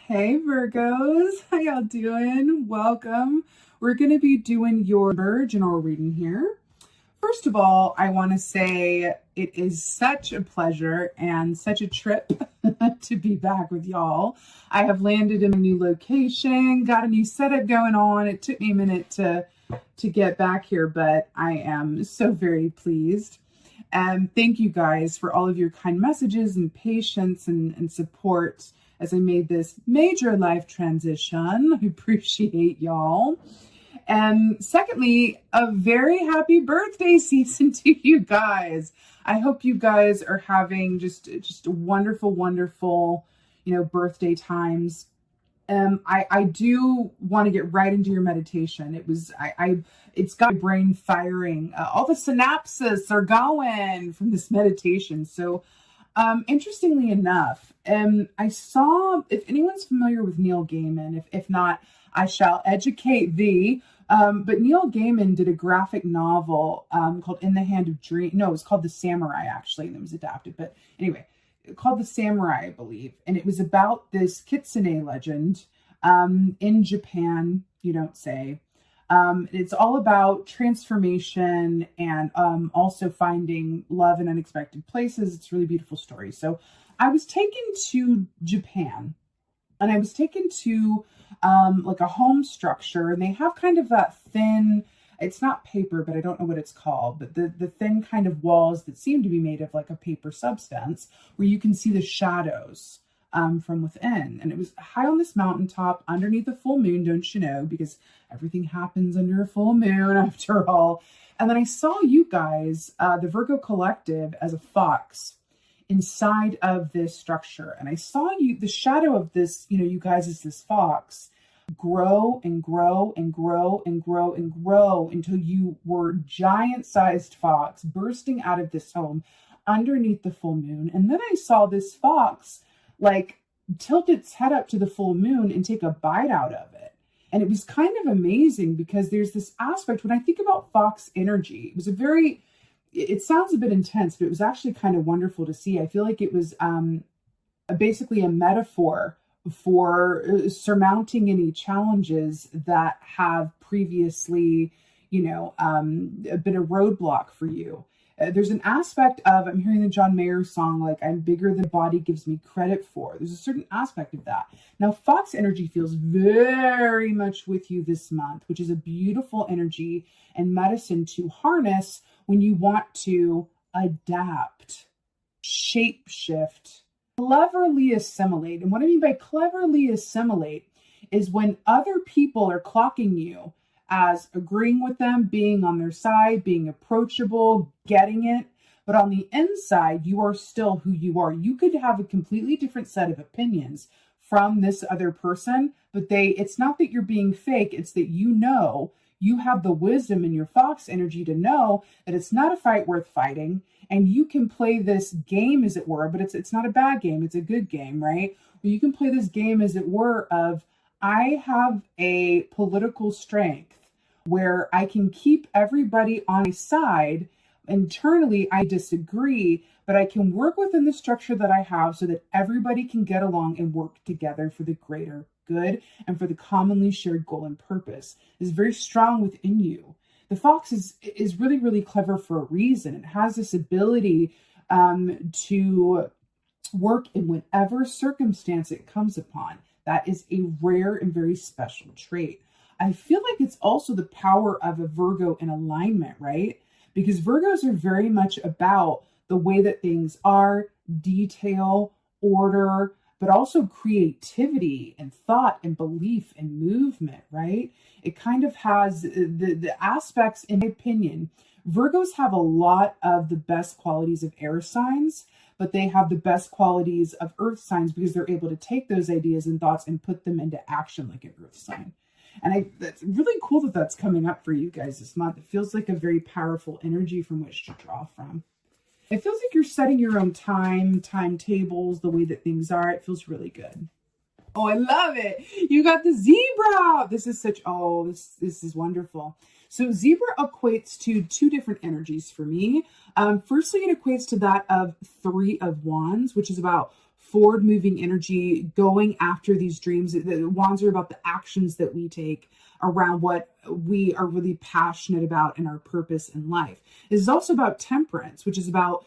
Hey Virgos, how y'all doing? Welcome. We're going to be doing your general reading here. First of all, I want to say it is such a pleasure and such a trip to be back with y'all. I have landed in a new location, got a new setup going on. It took me a minute to get back here, but I am so very pleased. And thank you guys for all of your kind messages and patience and support as I made this major life transition. I appreciate y'all. And secondly, a very happy birthday season to you guys. I hope you guys are having just wonderful, wonderful, birthday times. I do want to get right into your meditation. It's got my brain firing. All the synapses are going from this meditation. So, interestingly enough, I saw, if anyone's familiar with Neil Gaiman, if not, I shall educate thee. But Neil Gaiman did a graphic novel called In the Hand of Dream. No, it was called The Samurai, actually, and it was adapted. But anyway, called The Samurai, I believe. And it was about this kitsune legend in Japan, you don't say. It's all about transformation and also finding love in unexpected places. It's a really beautiful story. So I was taken to Japan, and I was taken to like a home structure, and they have kind of that thin, it's not paper, but I don't know what it's called, but the thin kind of walls that seem to be made of like a paper substance where you can see the shadows from within. And it was high on this mountaintop underneath the full moon, don't you know, because everything happens under a full moon after all. And then I saw you guys, the Virgo Collective, as a fox inside of this structure. And I saw you, the shadow of this, you guys as this fox, grow and grow and grow and grow and grow until you were giant-sized fox bursting out of this home underneath the full moon. And then I saw this fox like tilt its head up to the full moon and take a bite out of it. And it was kind of amazing because there's this aspect, when I think about fox energy, it sounds a bit intense, but it was actually kind of wonderful to see. I feel like it was basically a metaphor for surmounting any challenges that have previously, been a roadblock for you. There's an aspect of, I'm hearing the John Mayer song, like, I'm bigger than body gives me credit for. There's a certain aspect of that. Now, fox energy feels very much with you this month, which is a beautiful energy and medicine to harness when you want to adapt, shape shift, cleverly assimilate. And what I mean by cleverly assimilate is when other people are clocking you as agreeing with them, being on their side, being approachable, getting it. But on the inside, you are still who you are. You could have a completely different set of opinions from this other person, but it's not that you're being fake. It's that you have the wisdom in your fox energy to know that it's not a fight worth fighting, and you can play this game, as it were, but it's not a bad game. It's a good game, right? You can play this game, as it were, of I have a political strength where I can keep everybody on my side. Internally, I disagree, but I can work within the structure that I have so that everybody can get along and work together for the greater good and for the commonly shared goal and purpose. It's very strong within you. The fox is really, really clever for a reason. It has this ability to work in whatever circumstance it comes upon. That is a rare and very special trait. I feel like it's also the power of a Virgo in alignment, right? Because Virgos are very much about the way that things are, detail, order, but also creativity and thought and belief and movement, right? It kind of has the aspects, in my opinion. Virgos have a lot of the best qualities of air signs, but they have the best qualities of earth signs because they're able to take those ideas and thoughts and put them into action like an earth sign. And that's really cool that that's coming up for you guys this month. It feels like a very powerful energy from which to draw from. It feels like you're setting your own timetables, the way that things are. It feels really good. Oh, I love it. You got the zebra. This is this is wonderful. So zebra equates to two different energies for me. Firstly, it equates to that of 3 of Wands, which is about forward moving energy, going after these dreams. The wands are about the actions that we take around what we are really passionate about in our purpose in life. This is also about temperance, which is about,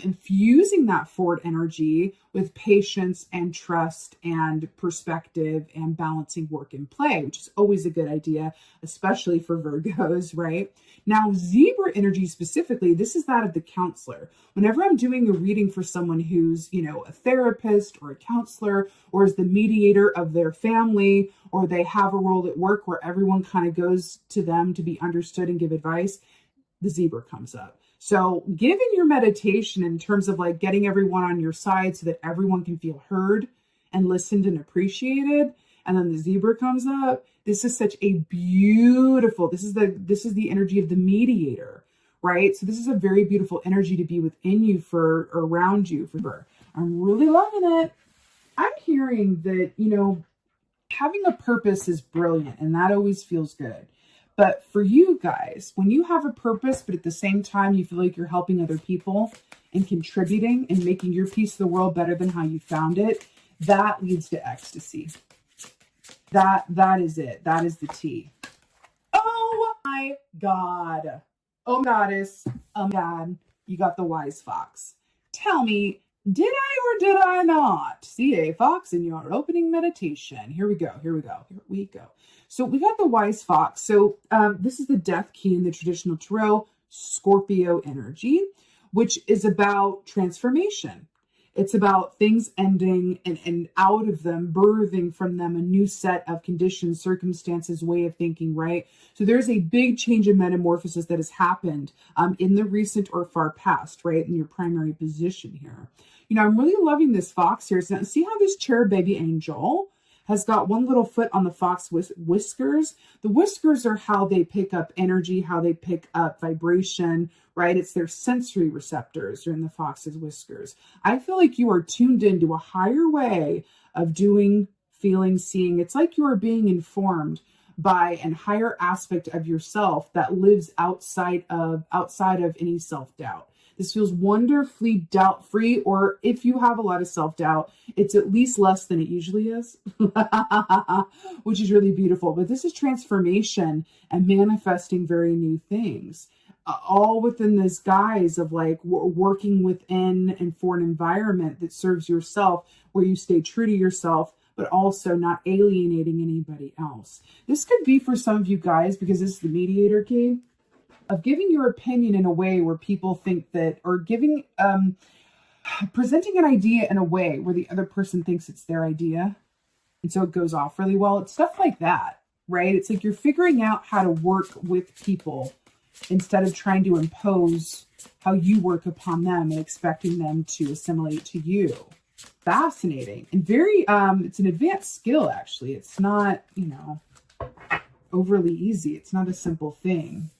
infusing that forward energy with patience and trust and perspective and balancing work and play, which is always a good idea, especially for Virgos, right? Now, zebra energy specifically, this is that of the counselor. Whenever I'm doing a reading for someone who's, a therapist or a counselor, or is the mediator of their family, or they have a role at work where everyone kind of goes to them to be understood and give advice, the zebra comes up. So given your meditation in terms of like getting everyone on your side so that everyone can feel heard and listened and appreciated, and then the zebra comes up, this is such a beautiful, this is the energy of the mediator, right? So this is a very beautiful energy to be within you or around you for. I'm really loving it. I'm hearing that, having a purpose is brilliant, and that always feels good. But for you guys, when you have a purpose, but at the same time, you feel like you're helping other people and contributing and making your piece of the world better than how you found it, that leads to ecstasy. That is it. That is the tea. Oh my God. Oh goddess. Oh God. You got the wise fox. Tell me, did I or did I not see a fox in your opening meditation? Here we go. So we got the wise fox. So this is the death key in the traditional tarot, Scorpio energy, which is about transformation. It's about things ending and out of them, birthing from them a new set of conditions, circumstances, way of thinking, right? So there's a big change in metamorphosis that has happened in the recent or far past, right? In your primary position here. I'm really loving this fox here. So see how this cherub baby angel has got one little foot on the fox whiskers. The whiskers are how they pick up energy, how they pick up vibration, right? It's their sensory receptors are in the fox's whiskers. I feel like you are tuned into a higher way of doing, feeling, seeing. It's like you are being informed by a higher aspect of yourself that lives outside of any self-doubt. This feels wonderfully doubt-free, or if you have a lot of self-doubt, it's at least less than it usually is, which is really beautiful. But this is transformation and manifesting very new things, all within this guise of like working within and for an environment that serves yourself, where you stay true to yourself, but also not alienating anybody else. This could be for some of you guys, because this is the mediator key, of giving your opinion in a way where people think that, or giving, presenting an idea in a way where the other person thinks it's their idea. And so it goes off really well. It's stuff like that, right? It's like you're figuring out how to work with people instead of trying to impose how you work upon them and expecting them to assimilate to you. Fascinating and very, it's an advanced skill, actually. It's not, overly easy. It's not a simple thing.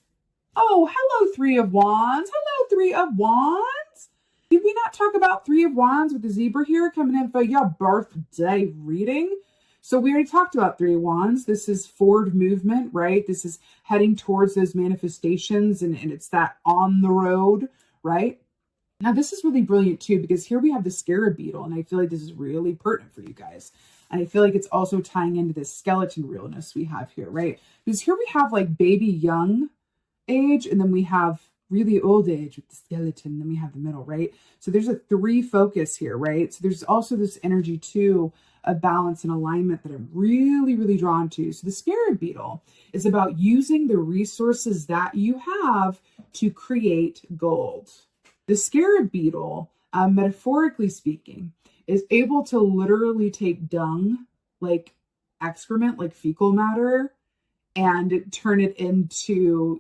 Oh, hello, Three of Wands. Hello, Three of Wands. Did we not talk about Three of Wands with the zebra here coming in for your birthday reading? So we already talked about Three of Wands. This is forward movement, right? This is heading towards those manifestations, and it's that on the road, right? Now, this is really brilliant too, because here we have the scarab beetle, and I feel like this is really pertinent for you guys. And I feel like it's also tying into this skeleton realness we have here, right? Because here we have like baby young age, and then we have really old age with the skeleton, and then we have the middle, right? So there's a 3 focus here, right? So there's also this energy too of balance and alignment that I'm really, really drawn to. So the scarab beetle is about using the resources that you have to create gold. The scarab beetle, metaphorically speaking, is able to literally take dung, like excrement, like fecal matter, and turn it into,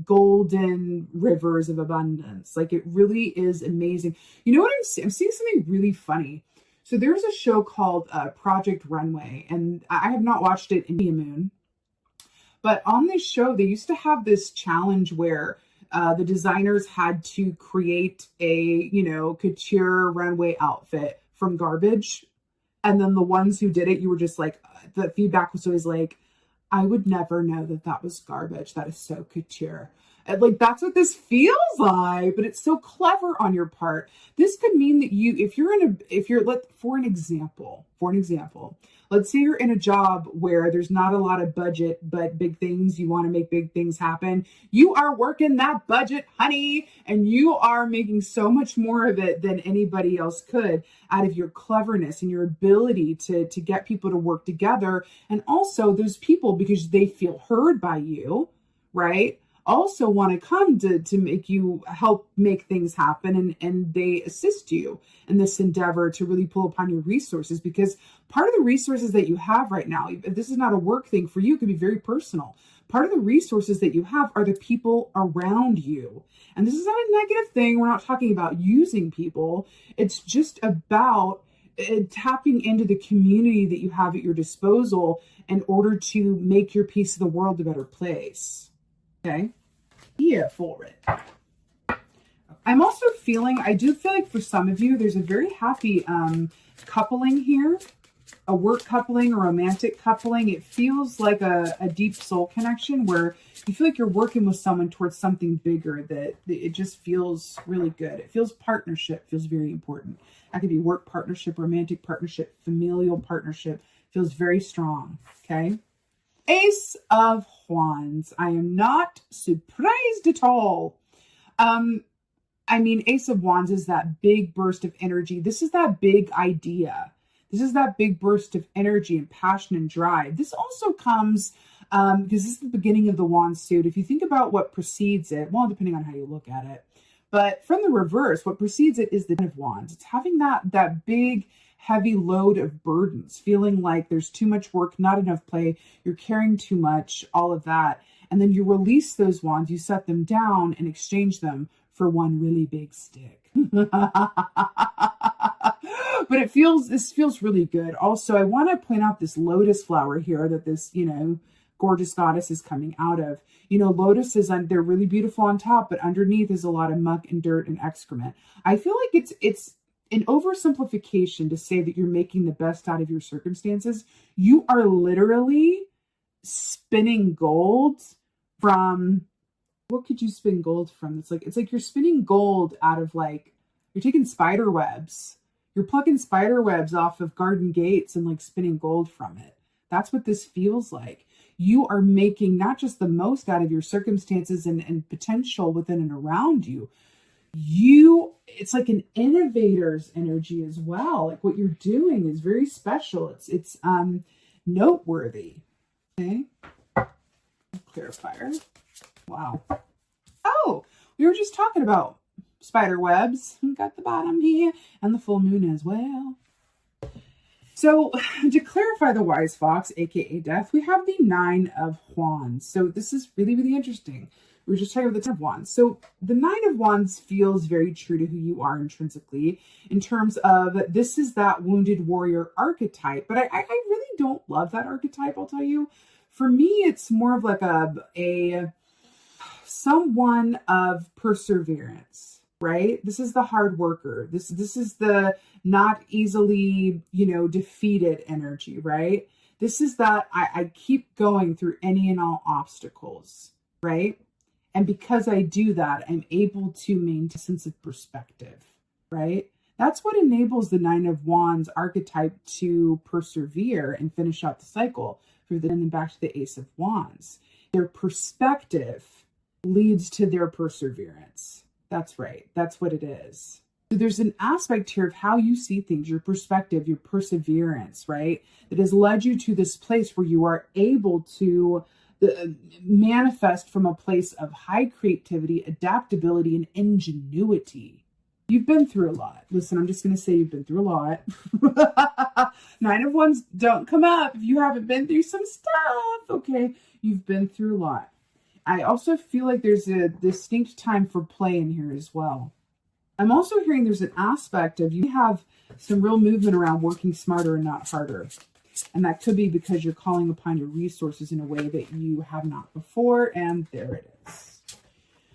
golden rivers of abundance. Like, it really is amazing. You know what I'm seeing? I'm seeing something really funny. So there's a show called Project Runway, and I have not watched it in a moon. But on this show, they used to have this challenge where the designers had to create a, couture runway outfit from garbage. And then the ones who did it, you were just like, the feedback was always like, I would never know that was garbage. That is so couture. And, like, that's what this feels like, but it's so clever on your part. This could mean that for an example, let's say you're in a job where there's not a lot of budget, but big things, you want to make big things happen. You are working that budget, honey, and you are making so much more of it than anybody else could out of your cleverness and your ability to get people to work together. And also those people, because they feel heard by you, right, also want to come to make you help make things happen, and they assist you in this endeavor to really pull upon your resources, because part of the resources that you have right now, this is not a work thing for you, it could be very personal. Part of the resources that you have are the people around you. And this is not a negative thing. We're not talking about using people. It's just about tapping into the community that you have at your disposal in order to make your piece of the world a better place. Okay, here for it. I'm also I do feel like for some of you, there's a very happy coupling here, a work coupling, a romantic coupling. It feels like a deep soul connection where you feel like you're working with someone towards something bigger, that it just feels really good. It feels partnership, feels very important. That could be work partnership, romantic partnership, familial partnership, feels very strong, okay? Ace of Wands. I am not surprised at all. I mean, Ace of Wands is that big burst of energy. This is that big idea. This is that big burst of energy and passion and drive. This also comes because this is the beginning of the Wand suit. If you think about what precedes it, well, depending on how you look at it, but from the reverse, what precedes it is the Ten of Wands. It's having that big, heavy load of burdens, feeling like there's too much work, not enough play, you're carrying too much, all of that. And then you release those wands, you set them down and exchange them for one really big stick. But this feels really good. Also, I want to point out this lotus flower here that this, gorgeous goddess is coming out of. Lotuses, they're really beautiful on top, but underneath is a lot of muck and dirt and excrement. I feel like it's an oversimplification to say that you're making the best out of your circumstances. You are literally spinning gold from, what could you spin gold from? It's like you're spinning gold out of, you're taking spider webs. You're plucking spider webs off of garden gates and spinning gold from it. That's what this feels like. You are making not just the most out of your circumstances and potential within and around you. It's like an innovator's energy as well. Like what you're doing is very special. It's noteworthy. Okay. Clarifier. Wow. Oh, we were just talking about spider webs. We got the bottom here and the full moon as well. So to clarify the wise fox, aka death, we have the Nine of Wands. So this is really, really interesting. We were just talking about the Ten of Wands. So the Nine of Wands feels very true to who you are intrinsically in terms of this is that wounded warrior archetype. But I really don't love that archetype, I'll tell you. For me, it's more of like a someone of perseverance, right? This is the hard worker. This is the not easily, defeated energy, right? This is that I keep going through any and all obstacles, right? And because I do that, I'm able to maintain a sense of perspective, right? That's what enables the Nine of Wands archetype to persevere and finish out the cycle and then back to the Ace of Wands. Their perspective leads to their perseverance. That's right. That's what it is. So there's an aspect here of how you see things, your perspective, your perseverance, right? That has led you to this place where you are able to manifest from a place of high creativity, adaptability, and ingenuity. You've been through a lot. Listen, I'm just going to say you've been through a lot. Nine of Wands don't come up if you haven't been through some stuff, okay? You've been through a lot. I also feel like there's a distinct time for play in here as well. I'm also hearing there's an aspect of you have some real movement around working smarter and not harder. And that could be because you're calling upon your resources in a way that you have not before. And there it is.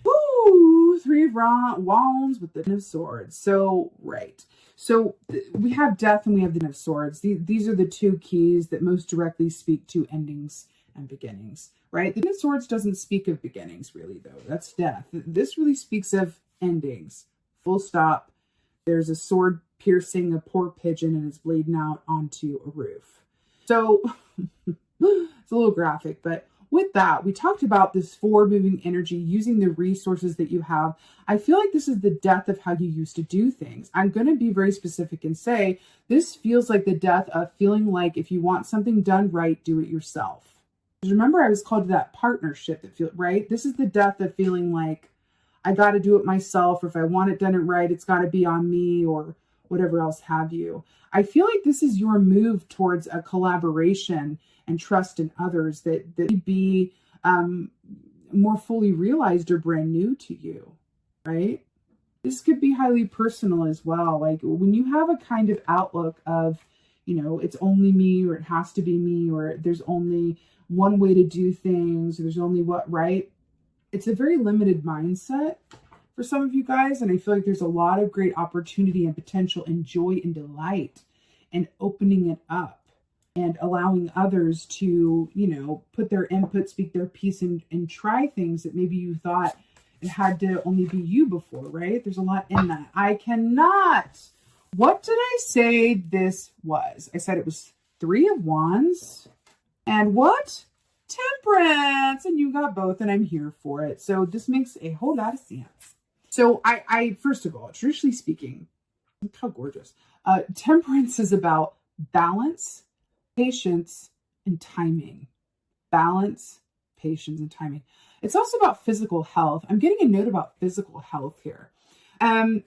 Woo! Three of Wands with the Ten of Swords. So, right. So we have death and we have the Ten of Swords. These are the two keys that most directly speak to endings and beginnings, right? The Ten of Swords doesn't speak of beginnings really, though. That's death. This really speaks of endings. Full stop. There's a sword piercing a poor pigeon and it's bleeding out onto a roof. So it's a little graphic, but with that, we talked about this forward-moving energy, using the resources that you have. I feel like this is the death of how you used to do things. I'm going to be very specific and say this feels like the death of feeling like if you want something done right, do it yourself. Because remember, I was called to that partnership that feel right. This is the death of feeling like I got to do it myself, or if I want it done it right, it's got to be on me, or whatever else have you. I feel like this is your move towards a collaboration and trust in others that would be more fully realized or brand new to you, right? This could be highly personal as well. Like when you have a kind of outlook of, it's only me, or it has to be me, or there's only one way to do things, or there's only right? It's a very limited mindset for some of you guys. And I feel like there's a lot of great opportunity and potential and joy and delight and opening it up and allowing others to, put their input, speak their piece, and try things that maybe you thought it had to only be you before, right? There's a lot in that. I cannot. What did I say this was? I said it was Three of Wands. And what? Temperance. And you got both, and I'm here for it. So this makes a whole lot of sense. So I first of all, traditionally speaking, look how gorgeous. Temperance is about balance, patience, and timing. Balance, patience, and timing. It's also about physical health. I'm getting a note about physical health here.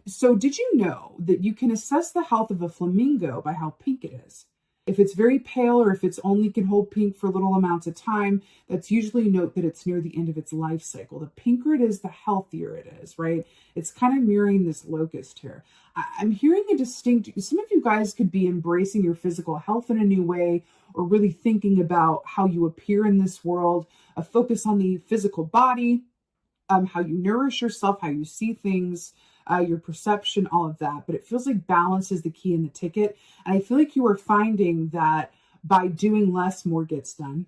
So did you know that you can assess the health of a flamingo by how pink it is? If it's very pale, or if it's only can hold pink for little amounts of time, that's usually a note that it's near the end of its life cycle. The pinker it is, the healthier it is, right? It's kind of mirroring this locust here. I'm hearing a distinct, some of you guys could be embracing your physical health in a new way, or really thinking about how you appear in this world, a focus on the physical body, how you nourish yourself, how you see things, your perception, all of that. But it feels like balance is the key in the ticket. And I feel like you are finding that by doing less, more gets done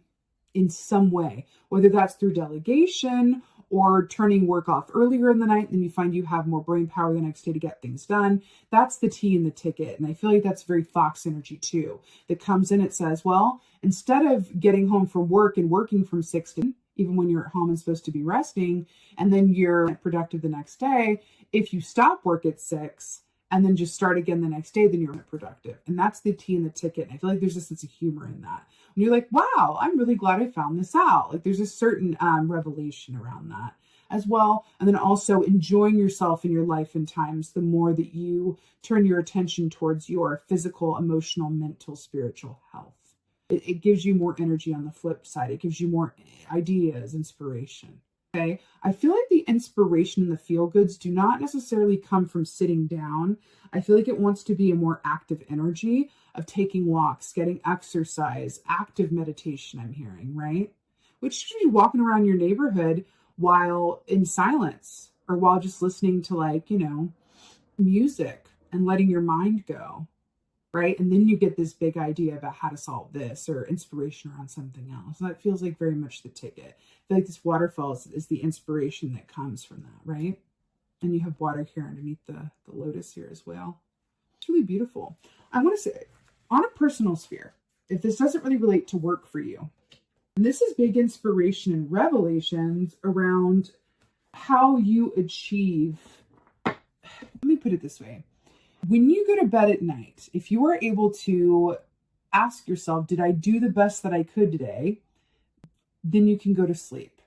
in some way, whether that's through delegation or turning work off earlier in the night, then you find you have more brain power the next day to get things done. That's the tea in the ticket. And I feel like that's very Fox energy too, that comes in, it says, well, instead of getting home from work and working from 6 to, even when you're at home and supposed to be resting, and then you're productive the next day, if you stop work at 6 and then just start again the next day, then you're productive. And that's the tea in the ticket. And I feel like there's a sense of humor in that. When you're like, wow, I'm really glad I found this out. Like there's a certain revelation around that as well. And then also enjoying yourself in your life and times, the more that you turn your attention towards your physical, emotional, mental, spiritual health. It gives you more energy on the flip side. It gives you more ideas, inspiration. Okay. I feel like the inspiration and the feel goods do not necessarily come from sitting down. I feel like it wants to be a more active energy of taking walks, getting exercise, active meditation, I'm hearing, right? Which should be walking around your neighborhood while in silence, or while just listening to music and letting your mind go. Right? And then you get this big idea about how to solve this, or inspiration around something else. And that feels like very much the ticket. I feel like this waterfall is the inspiration that comes from that, right? And you have water here underneath the lotus here as well. It's really beautiful. I want to say, on a personal sphere, if this doesn't really relate to work for you, and this is big inspiration and revelations around how you achieve, let me put it this way. When you go to bed at night, if you are able to ask yourself, did I do the best that I could today? Then you can go to sleep.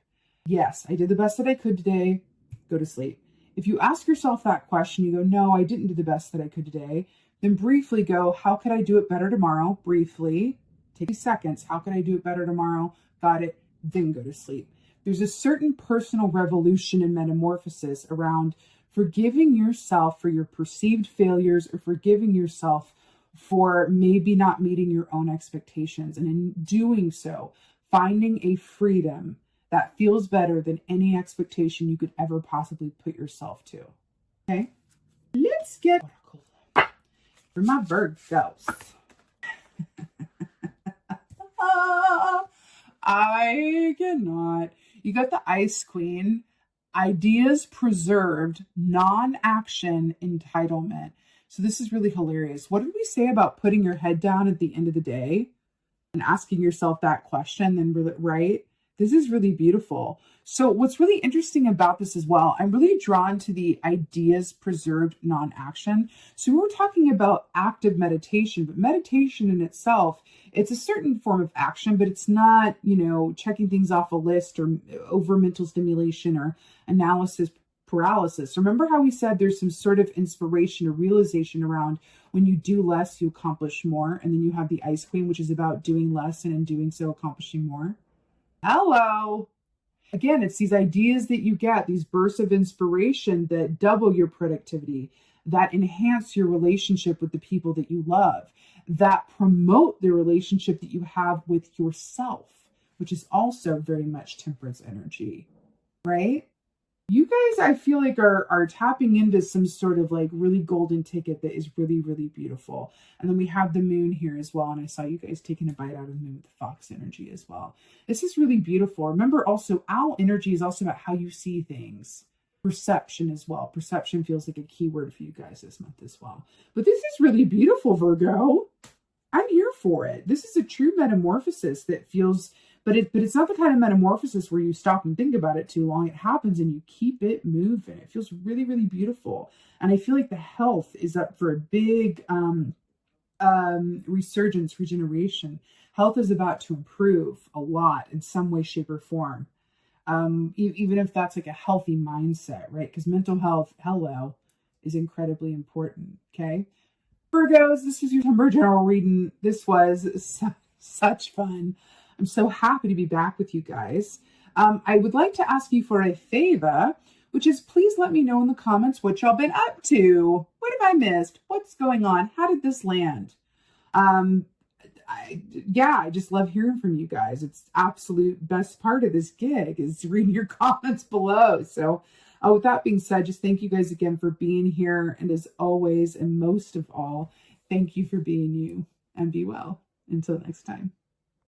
Yes, I did the best that I could today. Go to sleep. If you ask yourself that question, you go, no, I didn't do the best that I could today. Then briefly go, how could I do it better tomorrow? Briefly, take seconds. How could I do it better tomorrow? Got it. Then go to sleep. There's a certain personal revolution and metamorphosis around forgiving yourself for your perceived failures, or forgiving yourself for maybe not meeting your own expectations. And in doing so, finding a freedom that feels better than any expectation you could ever possibly put yourself to. Okay, let's get for my Virgos. I cannot. You got the Ice Queen, ideas preserved, non-action, entitlement. So this is really hilarious. What did we say about putting your head down at the end of the day and asking yourself that question? Then, right? This is really beautiful. So what's really interesting about this as well, I'm really drawn to the ideas preserved, non-action. So we were talking about active meditation, but meditation in itself, it's a certain form of action, but it's not, checking things off a list or over mental stimulation or analysis paralysis. Remember how we said there's some sort of inspiration or realization around when you do less, you accomplish more. And then you have the Ice Queen, which is about doing less and in doing so accomplishing more. Hello. Again, it's these ideas that you get, these bursts of inspiration that double your productivity, that enhance your relationship with the people that you love, that promote the relationship that you have with yourself, which is also very much temperance energy, right? You guys, I feel like are tapping into some sort of like really golden ticket that is really, really beautiful. And then we have the moon here as well. And I saw you guys taking a bite out of the moon with the fox energy as well. This is really beautiful. Remember also, owl energy is also about how you see things. Perception as well. Perception feels like a key word for you guys this month as well. But this is really beautiful, Virgo. I'm here for it. This is a true metamorphosis that feels... But it's not the kind of metamorphosis where you stop and think about it too long. It happens and you keep it moving. It feels really, really beautiful. And I feel like the health is up for a big resurgence, regeneration. Health is about to improve a lot in some way, shape, or form. Even if that's like a healthy mindset, right? Because mental health, hello, is incredibly important, okay? Virgos, this was your September general reading. This was such fun. I'm so happy to be back with you guys. I would like to ask you for a favor, which is please let me know in the comments what y'all been up to. What have I missed? What's going on? How did this land? I just love hearing from you guys. It's absolute best part of this gig is reading your comments below. So with that being said, just thank you guys again for being here. And as always, and most of all, thank you for being you, and be well. Until next time.